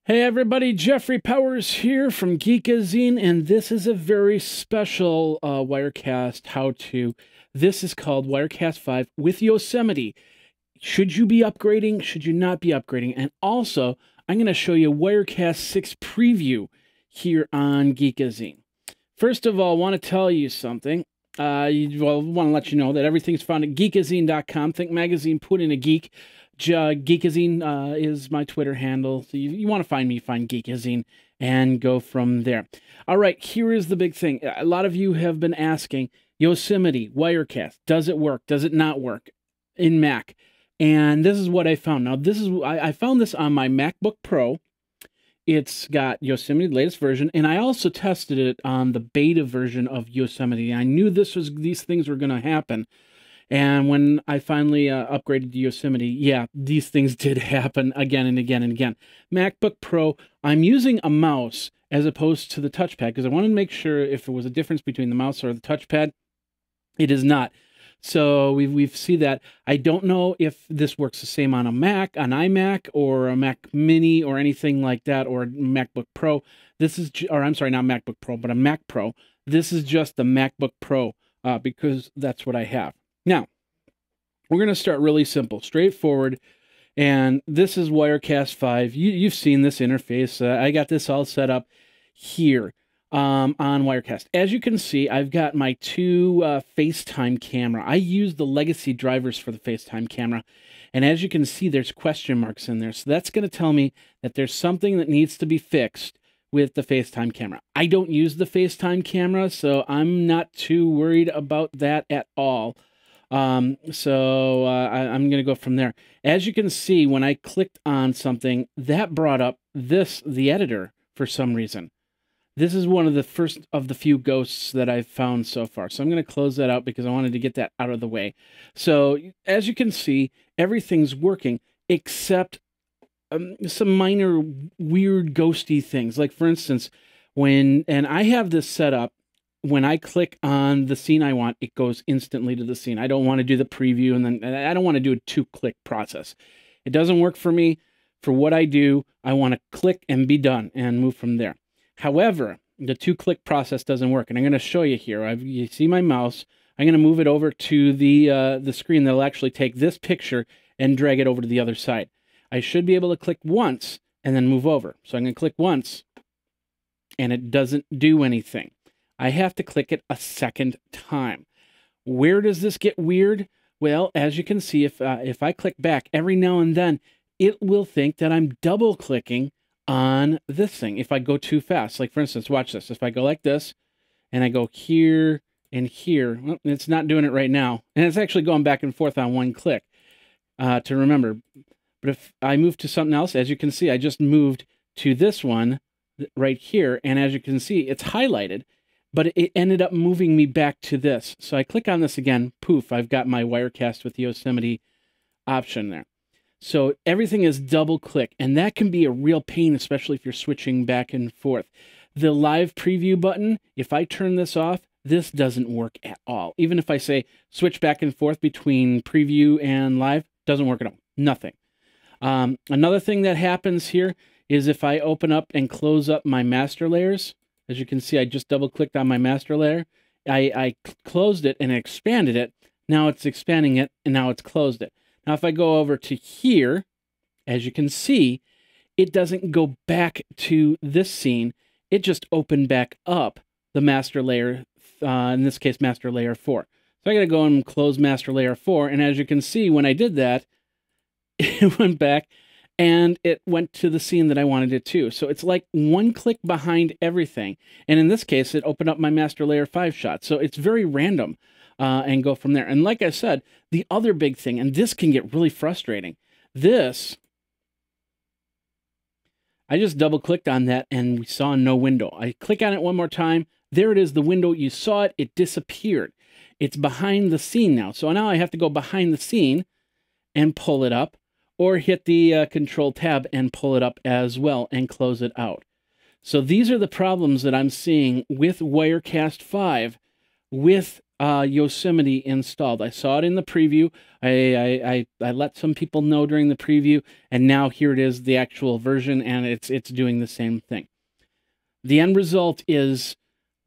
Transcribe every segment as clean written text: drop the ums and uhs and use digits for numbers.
Hey everybody, Jeffrey Powers here from Geekazine, and this is a very special Wirecast how-to. This is called Wirecast 5 with Yosemite. Should you be upgrading? Should you not be upgrading? And also, I'm going to show you Wirecast 6 preview here on Geekazine. First of all, I want to tell you something. I want to let you know that everything's found at geekazine.com. Think magazine, put in a geek. Geekazine is my Twitter handle. So you want to find me, find Geekazine, and go from there. All right, here is the big thing. A lot of you have been asking, Yosemite, Wirecast, does it work? Does it not work in Mac? And this is what I found. Now, I found this on my MacBook Pro. It's got Yosemite, the latest version, and I also tested it on the beta version of Yosemite. I knew these things were going to happen. And when I finally upgraded to Yosemite, yeah, these things did happen again and again and again. MacBook Pro, I'm using a mouse as opposed to the touchpad because I wanted to make sure if there was a difference between the mouse or the touchpad. It is not. So we see that. I don't know if this works the same on a Mac, an iMac, or a Mac Mini, or anything like that, or a MacBook Pro. This is, or I'm sorry, not MacBook Pro, but a Mac Pro. This is just the MacBook Pro because that's what I have. Now, we're going to start really simple, straightforward, and this is Wirecast 5. You've seen this interface. I got this all set up here on Wirecast. As you can see, I've got my two FaceTime camera. I use the legacy drivers for the FaceTime camera, and as you can see, there's question marks in there. So that's going to tell me that there's something that needs to be fixed with the FaceTime camera. I don't use the FaceTime camera, so I'm not too worried about that at all. I'm going to go from there. As you can see, when I clicked on something, that brought up the editor for some reason. This is one of the first of the few ghosts that I've found so far. So I'm going to close that out because I wanted to get that out of the way. So as you can see, everything's working except some minor weird ghosty things. Like for instance, and I have this set up, when I click on the scene I want, it goes instantly to the scene. I don't want to do the preview, and then I don't want to do a two-click process. It doesn't work for me. For what I do, I want to click and be done and move from there. However, the two-click process doesn't work, and I'm going to show you here. You see my mouse. I'm going to move it over to the screen that'll actually take this picture and drag it over to the other side. I should be able to click once and then move over. So I'm going to click once, and it doesn't do anything. I have to click it a second time. Where does this get weird? Well, as you can see, if I click back, every now and then, it will think that I'm double-clicking on this thing if I go too fast. Like, for instance, watch this. If I go like this, and I go here and here, well, it's not doing it right now. And it's actually going back and forth on one click to remember. But if I move to something else, as you can see, I just moved to this one right here. And as you can see, it's highlighted. But it ended up moving me back to this. So I click on this again, poof, I've got my Wirecast with Yosemite option there. So everything is double click, and that can be a real pain, especially if you're switching back and forth. The live preview button, if I turn this off, this doesn't work at all. Even if I say switch back and forth between preview and live, doesn't work at all, nothing. Another thing that happens here is if I open up and close up my master layers, as you can see, I just double-clicked on my master layer. I closed it and expanded it. Now it's expanding it, and now it's closed it. Now if I go over to here, as you can see, it doesn't go back to this scene. It just opened back up the master layer, in this case, master layer 4. So I got to go and close master layer 4, and as you can see, when I did that, it went back, and it went to the scene that I wanted it to. So it's like one click behind everything. And in this case, it opened up my master layer 5 shot. So it's very random and go from there. And like I said, the other big thing, and this can get really frustrating, this, I just double clicked on that and we saw no window. I click on it one more time. There it is, the window. You saw it. It disappeared. It's behind the scene now. So now I have to go behind the scene and pull it up, or hit the Control Tab and pull it up as well and close it out. So these are the problems that I'm seeing with Wirecast 5 with Yosemite installed. I saw it in the preview. I let some people know during the preview, and now here it is, the actual version, and it's doing the same thing. The end result is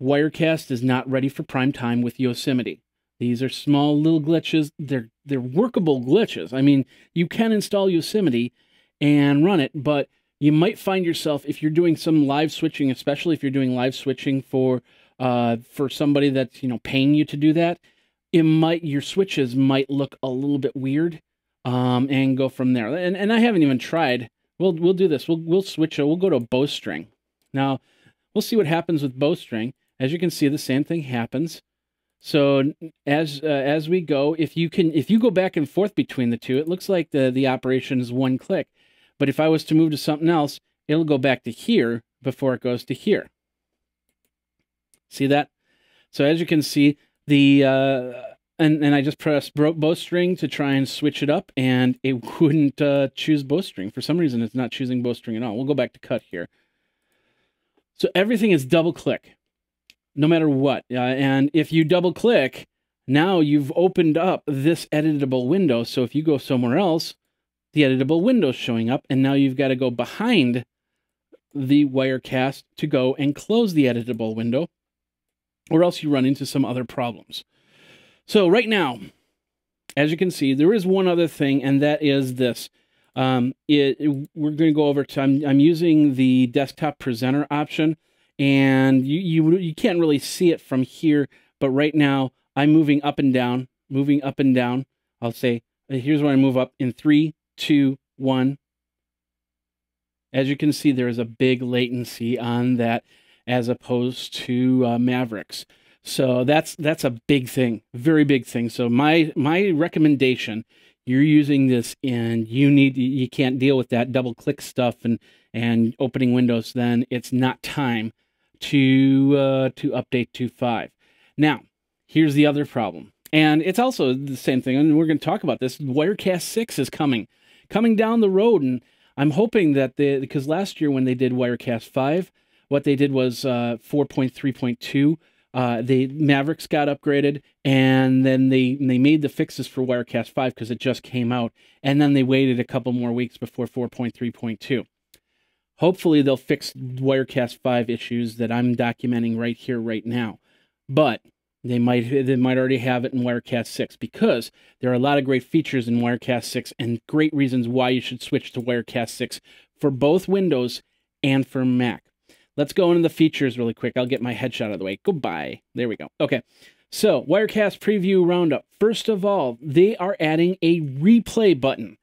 Wirecast is not ready for prime time with Yosemite. These are small little glitches. They're workable glitches. I mean, you can install Yosemite and run it, but you might find yourself, if you're doing some live switching, especially if you're doing live switching for somebody that's, you know, paying you to do that, your switches might look a little bit weird, and go from there. And I haven't even tried. We'll do this. We'll switch it. We'll go to bowstring. Now, we'll see what happens with bowstring. As you can see, the same thing happens. So as we go, if you go back and forth between the two, it looks like the operation is one click. But if I was to move to something else, it'll go back to here before it goes to here. See that? So as you can see, and I just pressed bowstring to try and switch it up, and it wouldn't choose bowstring. For some reason, it's not choosing bowstring at all. We'll go back to cut here. So everything is double click, no matter what. And if you double click, now you've opened up this editable window. So if you go somewhere else, the editable window is showing up, and now you've got to go behind the Wirecast to go and close the editable window, or else you run into some other problems. So right now, as you can see, there is one other thing, and that is this. We're going to go over to, I'm using the desktop presenter option, and you can't really see it from here, but right now I'm moving up and down. I'll say, here's where I move up in 3, 2, 1. As you can see, there is a big latency on that as opposed to Mavericks. So that's a big thing, very big thing. So my recommendation, you're using this and you can't deal with that double click stuff and opening windows, then it's not time to update 2.5. Now, here's the other problem. And it's also the same thing, and we're going to talk about this. Wirecast 6 is coming down the road, and I'm hoping that because last year when they did Wirecast 5, what they did was 4.3.2. The Mavericks got upgraded, and then they made the fixes for Wirecast 5 because it just came out, and then they waited a couple more weeks before 4.3.2. Hopefully they'll fix Wirecast 5 issues that I'm documenting right here, right now. But they might already have it in Wirecast 6, because there are a lot of great features in Wirecast 6 and great reasons why you should switch to Wirecast 6 for both Windows and for Mac. Let's go into the features really quick. I'll get my headshot out of the way. Goodbye. There we go. Okay. So, Wirecast preview roundup. First of all, they are adding a replay button.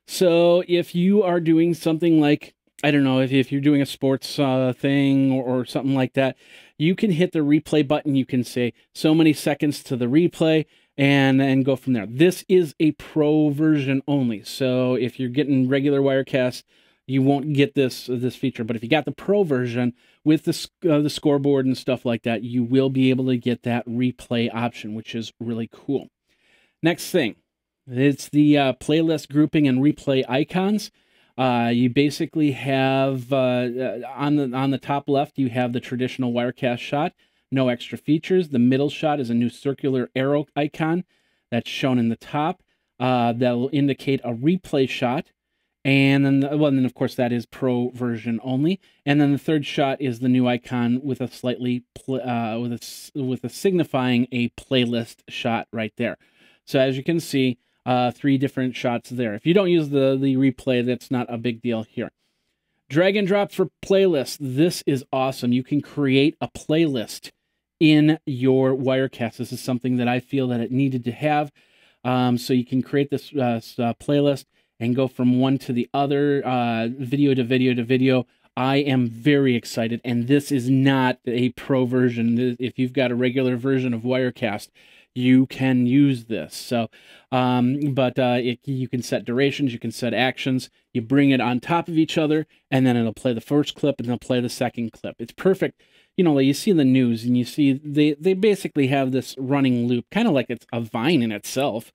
So, if you are doing something like, I don't know, if you're doing a sports thing or something like that, you can hit the replay button. You can say so many seconds to the replay and go from there. This is a pro version only. So, if you're getting regular Wirecast, you won't get this feature. But if you got the pro version with the scoreboard and stuff like that, you will be able to get that replay option, which is really cool. Next thing, it's the playlist grouping and replay icons. You basically have on the top left, you have the traditional Wirecast shot, no extra features. The middle shot is a new circular arrow icon that's shown in the top that will indicate a replay shot. And then, of course, that is pro version only. And then the third shot is the new icon with a slightly with a signifying a playlist shot right there. So as you can see, 3 different shots there. If you don't use the replay, that's not a big deal here. Drag and drop for playlists. This is awesome. You can create a playlist in your Wirecast. This is something that I feel that it needed to have. So you can create this playlist and go from one to the other, video to video to video. I am very excited, and this is not a pro version. If you've got a regular version of Wirecast, you can use this. So, you can set durations, you can set actions, you bring it on top of each other, and then it'll play the first clip, and it'll play the second clip. It's perfect. You know, like you see the news, and you see they basically have this running loop, kind of like it's a Vine in itself,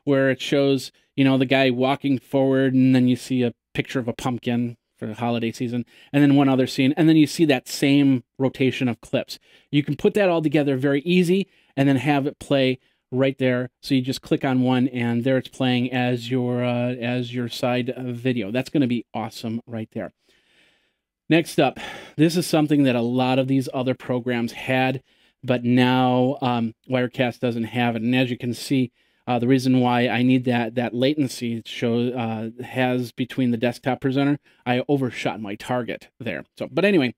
where it shows, you know, the guy walking forward, and then you see a picture of a pumpkin for the holiday season, and then one other scene, and then you see that same rotation of clips. You can put that all together very easy, and then have it play right there. So you just click on one, and there it's playing as your side video. That's going to be awesome right there. Next up, this is something that a lot of these other programs had, but now Wirecast doesn't have it. And as you can see, the reason why I need that latency has between the desktop presenter, I overshot my target there. So, but anyway,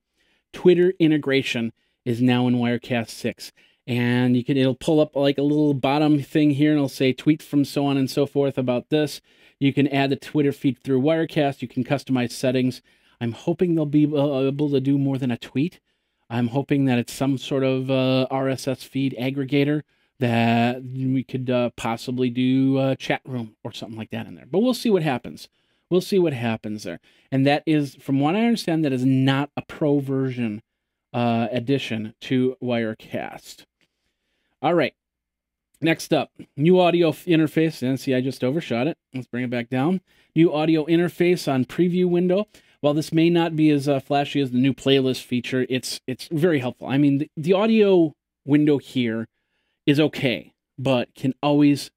Twitter integration is now in Wirecast 6. And it'll pull up like a little bottom thing here, and it'll say tweet from so on and so forth about this. You can add the Twitter feed through Wirecast. You can customize settings. I'm hoping they'll be able to do more than a tweet. I'm hoping that it's some sort of RSS feed aggregator that we could possibly do a chat room or something like that in there. But we'll see what happens. We'll see what happens there. And that is, from what I understand, that is not a pro version addition to Wirecast. All right. Next up, new audio interface. And see, I just overshot it. Let's bring it back down. New audio interface on preview window. While this may not be as flashy as the new playlist feature, it's very helpful. I mean, the audio window here is okay, but can always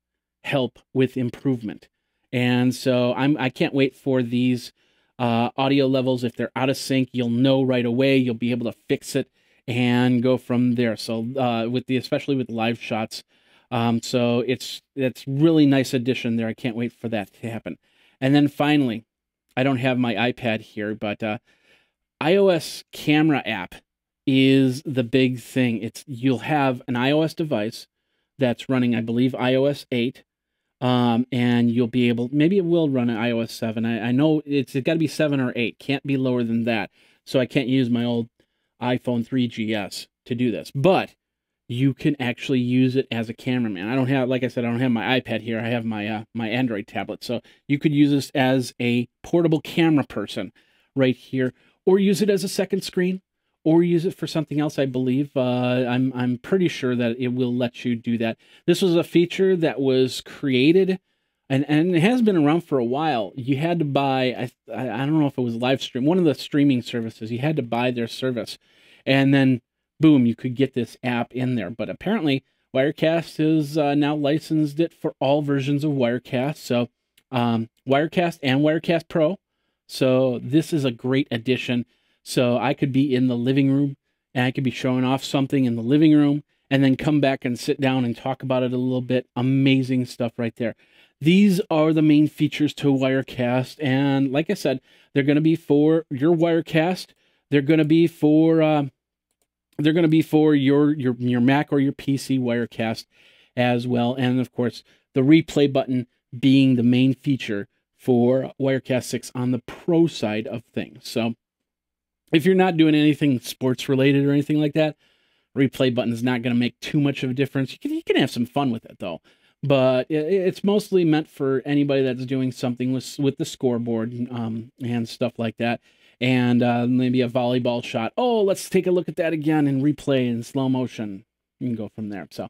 help with improvement. And so I can't wait for these audio levels. If they're out of sync, you'll know right away. You'll be able to fix it and go from there. So especially with live shots, so it's really nice addition there. I can't wait for that to happen. And then finally, I don't have my iPad here, but iOS camera app is the big thing. You'll have an iOS device that's running, I believe, iOS 8, and you'll be able, maybe it will run an iOS 7. I know it's got to be 7 or 8, can't be lower than that. So I can't use my old iPhone 3GS to do this, but you can actually use it as a cameraman. I don't have, like I said, I don't have my iPad here. I have my my Android tablet. So you could use this as a portable camera person right here, or use it as a second screen, or use it for something else. I believe I'm pretty sure that it will let you do that. This was a feature that was created, and it has been around for a while. You had to buy, I don't know if it was Livestream, one of the streaming services. You had to buy their service, and then boom, you could get this app in there. But apparently, Wirecast has now licensed it for all versions of Wirecast. So Wirecast and Wirecast Pro. So this is a great addition. So I could be in the living room, and I could be showing off something in the living room, and then come back and sit down and talk about it a little bit. Amazing stuff right there. These are the main features to Wirecast. And like I said, they're going to be for your Wirecast. They're going to be for your Mac or your PC Wirecast as well. And of course, the replay button being the main feature for Wirecast 6 on the pro side of things. So if you're not doing anything sports related or anything like that, replay button is not going to make too much of a difference. You can have some fun with it though, but it's mostly meant for anybody that's doing something with the scoreboard and stuff like that. And maybe a volleyball shot. Oh, let's take a look at that again and replay in slow motion. You can go from there. So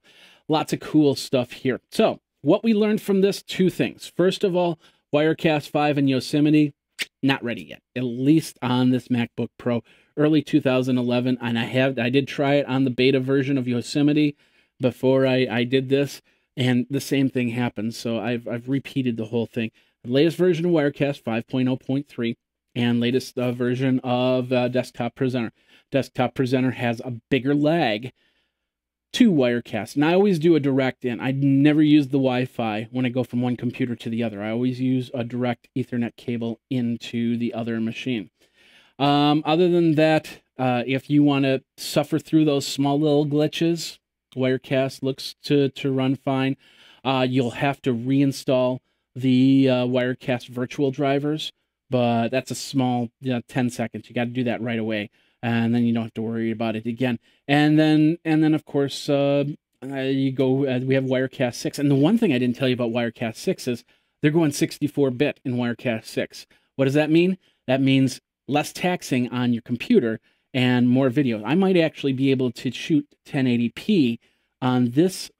lots of cool stuff here. So what we learned from this, two things. First of all, Wirecast 5 and Yosemite, not ready yet, at least on this MacBook Pro. Early 2011, and I did try it on the beta version of Yosemite before I did this, and the same thing happened. So I've repeated the whole thing. The latest version of Wirecast 5.0.3. and latest version of Desktop Presenter. Desktop Presenter has a bigger lag to Wirecast. And I always do a direct in. I never use the Wi-Fi when I go from one computer to the other. I always use a direct Ethernet cable into the other machine. Other than that, if you want to suffer through those small little glitches, Wirecast looks to run fine. You'll have to reinstall the Wirecast virtual drivers, but that's a small 10 seconds. You got to do that right away, and then you don't have to worry about it again. And then of course you go. We have Wirecast 6, and the one thing I didn't tell you about Wirecast 6 is they're going 64-bit in Wirecast 6. What does that mean? That means less taxing on your computer and more video. I might actually be able to shoot 1080p on this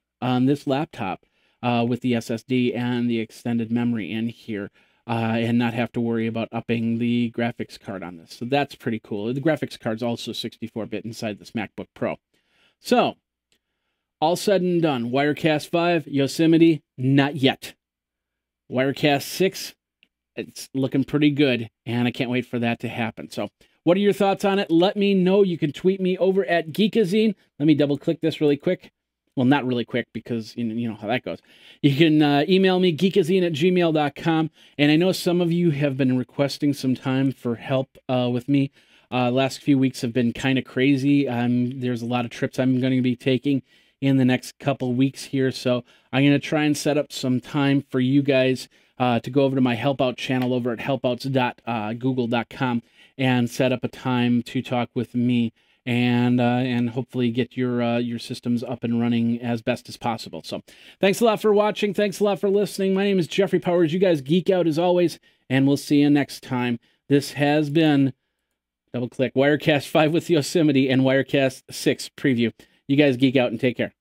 laptop with the SSD and the extended memory in here. And not have to worry about upping the graphics card on this. So that's pretty cool. The graphics card's also 64-bit inside this MacBook Pro. So, all said and done, Wirecast 5, Yosemite, not yet. Wirecast 6, it's looking pretty good, and I can't wait for that to happen. So what are your thoughts on it? Let me know. You can tweet me over at Geekazine. Let me double-click this really quick. Well, not really quick, because you know how that goes. You can email me, geekazine@gmail.com. And I know some of you have been requesting some time for help with me. Last few weeks have been kind of crazy. There's a lot of trips I'm going to be taking in the next couple weeks here. So I'm going to try and set up some time for you guys to go over to my Help Out channel over at helpouts.google.com and set up a time to talk with me and hopefully get your systems up and running as best as possible. So thanks a lot for watching. Thanks a lot for listening. My name is Jeffrey Powers. You guys geek out as always, and we'll see you next time. This has been double-click Wirecast 5 with Yosemite and Wirecast 6 preview. You guys geek out and take care.